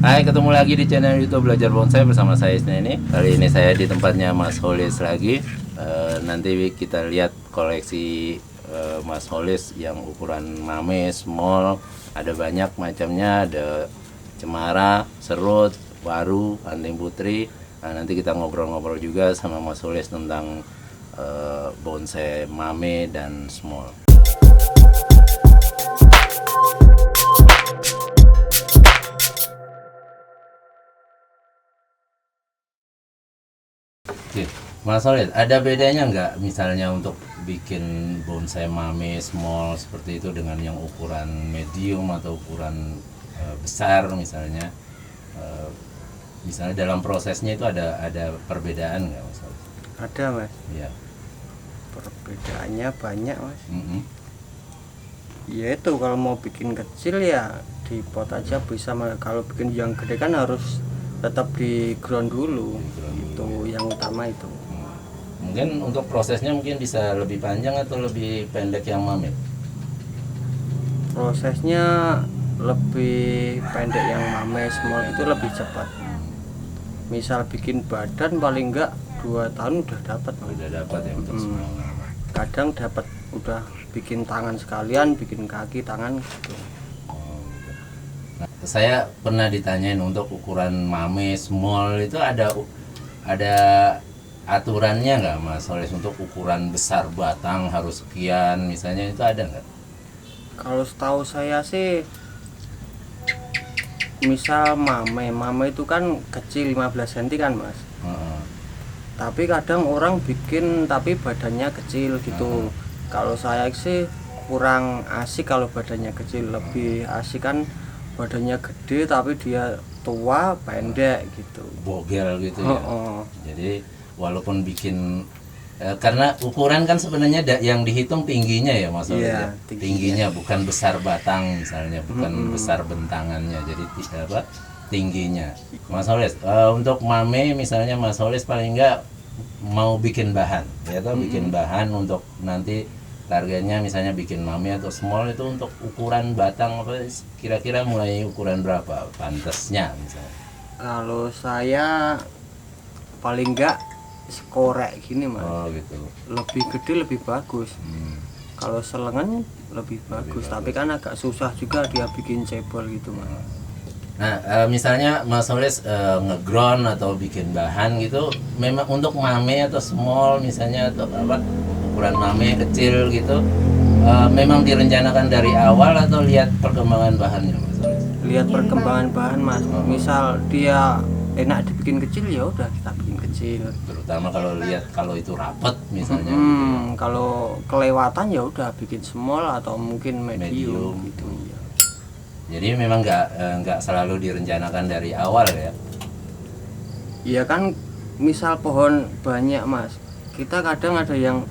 Hai, ketemu lagi di channel YouTube Belajar Bonsai bersama saya Isna ini. Kali ini saya di tempatnya Mas Holis lagi. Nanti kita lihat koleksi Mas Holis yang ukuran mame, small, ada banyak macamnya, ada cemara, serut, waru, anting putri. Nah, nanti kita ngobrol-ngobrol juga sama Mas Holis tentang bonsai mame dan small. Oke, Mas Solid, ada bedanya nggak misalnya untuk bikin bonsai mame small seperti itu dengan yang ukuran medium atau ukuran besar misalnya? Misalnya dalam prosesnya itu ada perbedaan nggak, Mas Solid? Ada, Mas. Iya. Perbedaannya banyak, Mas. Mm-hmm. Ya itu kalau mau bikin kecil ya di pot aja bisa, kalau bikin yang gede kan harus tetap di ground dulu. Itu yang utama itu. Mungkin untuk prosesnya mungkin bisa lebih panjang atau lebih pendek yang mame? Prosesnya lebih pendek yang mame, small itu lebih cepat. Misal bikin badan paling enggak 2 tahun udah dapat. Udah dapat ya untuk small. Kadang dapat udah bikin tangan sekalian, bikin kaki, tangan gitu. Nah, saya pernah ditanyain untuk ukuran mame small itu ada aturannya nggak, Mas Soles, untuk ukuran besar batang harus sekian misalnya, itu ada nggak? Kalau setahu saya sih, misal mame itu kan kecil 15 cm kan, Mas. Tapi kadang orang bikin tapi badannya kecil gitu. Kalau saya sih kurang asik kalau badannya kecil, lebih asik kan badannya gede tapi dia tua pendek gitu, Bogel gitu ya. Jadi walaupun bikin karena ukuran kan sebenarnya yang dihitung tingginya ya, Mas Soles, ya? Tingginya bukan besar batang misalnya, bukan besar bentangannya, jadi apa, tingginya. Mas Soles, untuk mame misalnya Mas Soles paling enggak mau bikin bahan ya, atau bikin bahan untuk nanti targetnya misalnya bikin mame atau small, itu untuk ukuran batang apa kira-kira mulai ukuran berapa pantasnya misalnya? Kalau saya paling enggak sekorek gini, Mas. Oh gitu. Lebih gede lebih bagus. Kalau selengan lebih bagus, tapi kan agak susah juga dia bikin cebol gitu, Mas. Nah, misalnya Mas Soles ngeground atau bikin bahan gitu, memang untuk mame atau small misalnya, atau apa ukuran mame kecil gitu, memang direncanakan dari awal atau lihat perkembangan bahannya, Mas Soles? Lihat perkembangan bahan, Mas. Misal dia enak dibikin kecil ya udah kita bikin kecil. Terutama kalau lihat kalau itu rapet misalnya. Kalau kelewatan ya udah bikin small atau mungkin medium gitu ya. Jadi memang nggak selalu direncanakan dari awal ya? Iya kan, misal pohon banyak, Mas, kita kadang ada yang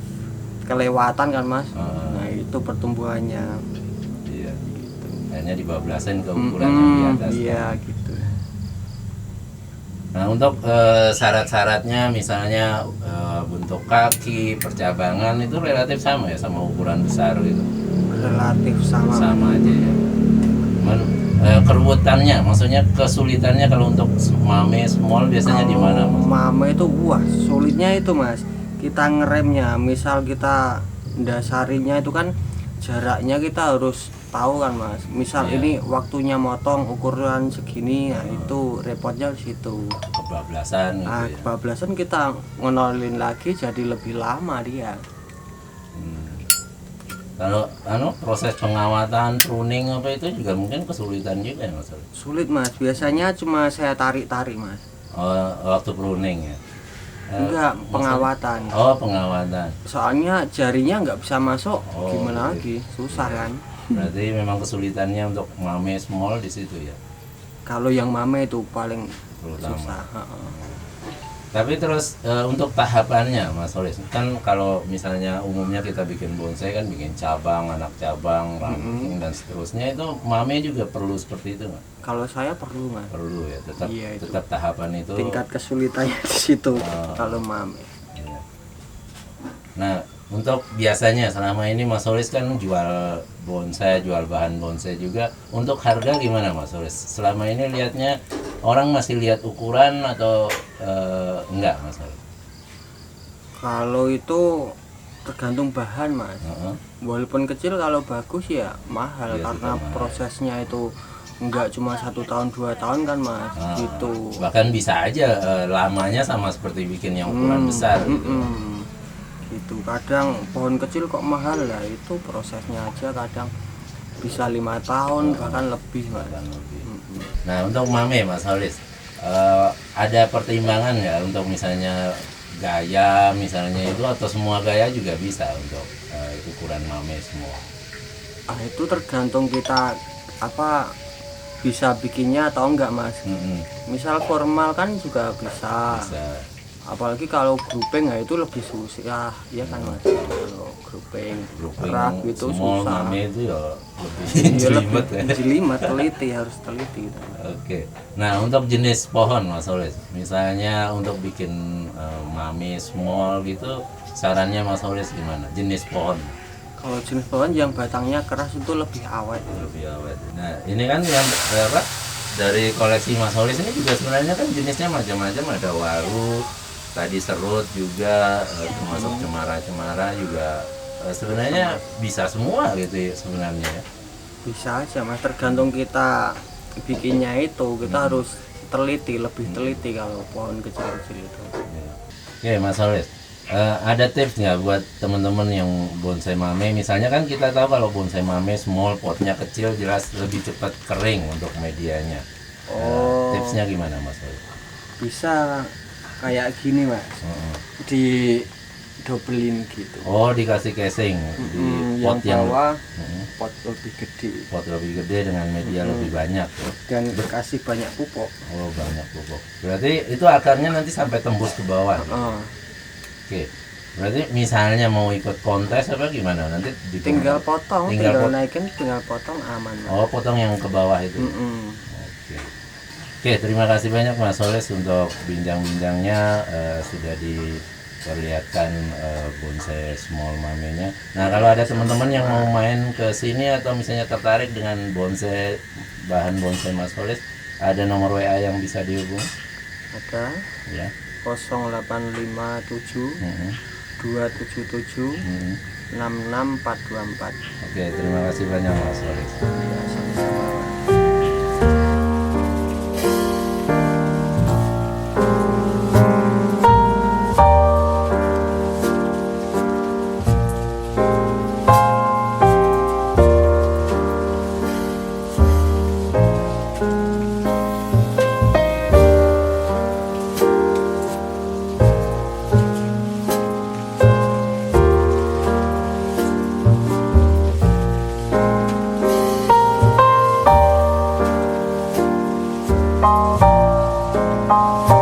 kelewatan kan, Mas. Nah itu pertumbuhannya. Iya. Gitu. Akhirnya dibablasin ke ukuran yang di atas. Iya gitu. Nah, untuk syarat-syaratnya misalnya bentuk kaki, percabangan itu relatif sama ya sama ukuran besar gitu? Relatif sama. Sama aja ya. Keruwetannya, maksudnya kesulitannya kalau untuk mame small biasanya di mana, Mas? Mame itu sulitnya itu, Mas. Kita ngeremnya, misal kita dasarinya itu kan jaraknya kita harus tahu kan, Mas. Misal ini waktunya motong ukuran segini, nah itu repotnya di situ. Kebablasan gitu ya. Kebablasan kita ngenolin lagi jadi lebih lama dia. Kalau proses pengawatan, pruning apa itu juga mungkin kesulitan juga ya, Mas? Sulit, Mas. Biasanya cuma saya tarik-tarik, Mas. Oh, waktu pruning ya? Enggak, pengawatan. Oh, pengawatan. Soalnya jarinya nggak bisa masuk, gimana gitu. lagi? Susah kan? Berarti memang kesulitannya untuk mame small di situ ya? Kalau yang mame itu paling Terutama. susah. Tapi terus untuk tahapannya, Mas Soles, kan kalau misalnya umumnya kita bikin bonsai kan bikin cabang, anak cabang, ranting dan seterusnya, itu mame juga perlu seperti itu, Mas? Kalau saya perlu, Mas. Perlu ya, tetap Iya, itu. tetap tahapan itu. Tingkat kesulitannya di situ kalau mame. Iya. Nah, untuk biasanya selama ini Mas Soles kan jual bonsai, jual bahan bonsai juga. Untuk harga gimana, Mas Soles? Selama ini lihatnya orang masih lihat ukuran atau enggak Mas Haris? Kalau itu tergantung bahan Mas. Walaupun kecil kalau bagus ya mahal Ya, karena mahal. prosesnya itu enggak cuma 1 tahun 2 tahun kan Mas, gitu. Bahkan bisa aja lamanya sama seperti bikin yang ukuran besar gitu. Gitu. Kadang pohon kecil kok mahal lah, itu prosesnya aja kadang bisa 5 tahun bahkan lebih Mas. Bahkan lebih. Nah untuk mame Mas Haris, ada pertimbangan nggak untuk misalnya gaya misalnya itu, atau semua gaya juga bisa untuk ukuran mame semua? Itu tergantung kita apa bisa bikinnya atau enggak Mas. Misal formal kan juga bisa. Apalagi kalau grouping ya itu lebih susah ya kan Mas. Kalau grouping rak itu small susah. mame itu ya lebih Ya jelimet ya. jelimet, teliti, harus teliti gitu. Oke. Nah untuk jenis pohon Mas Haris, misalnya untuk bikin mame small gitu, sarannya Mas Haris gimana? Jenis pohon? Kalau jenis pohon yang batangnya keras itu lebih awet. Lebih awet. Nah ini kan yang apa, dari koleksi Mas Haris ini juga sebenarnya kan jenisnya macam-macam, ada waru, tadi serut juga, termasuk cemara-cemara juga, sebenarnya bisa semua gitu ya sebenarnya ya. Bisa aja Mas, tergantung kita bikinnya itu, kita harus teliti, lebih teliti kalau pohon kecil-kecil itu. Oke Mas Haris, ada tips nggak buat teman-teman yang bonsai mame? Misalnya kan kita tahu kalau bonsai mame small, potnya kecil, jelas lebih cepat kering untuk medianya. Tipsnya gimana Mas Haris? Bisa kayak gini Mas, di dobelin gitu. Oh dikasih casing di pot yang yang bawah pot lebih gede. Pot lebih gede dengan media lebih banyak ya. Dan kasih banyak pupuk. Oh banyak pupuk. Berarti itu akarnya nanti sampai tembus ke bawah. Oke. Berarti misalnya mau ikut kontes apa gimana? Nanti tinggal potong, tinggal naikin, tinggal potong aman. Oh potong yang ke bawah itu. Oke. Oke, terima kasih banyak Mas Haris untuk bincang-bincangnya, sudah diperlihatkan bonsai small mamenya. Nah kalau ada teman-teman yang mau main ke sini atau misalnya tertarik dengan bonsai, bahan bonsai Mas Haris, ada nomor WA yang bisa dihubungi? Ada. Ya. 0857 277 66424. Oke, terima kasih banyak Mas Haris. Ya, sama-sama. Thank you.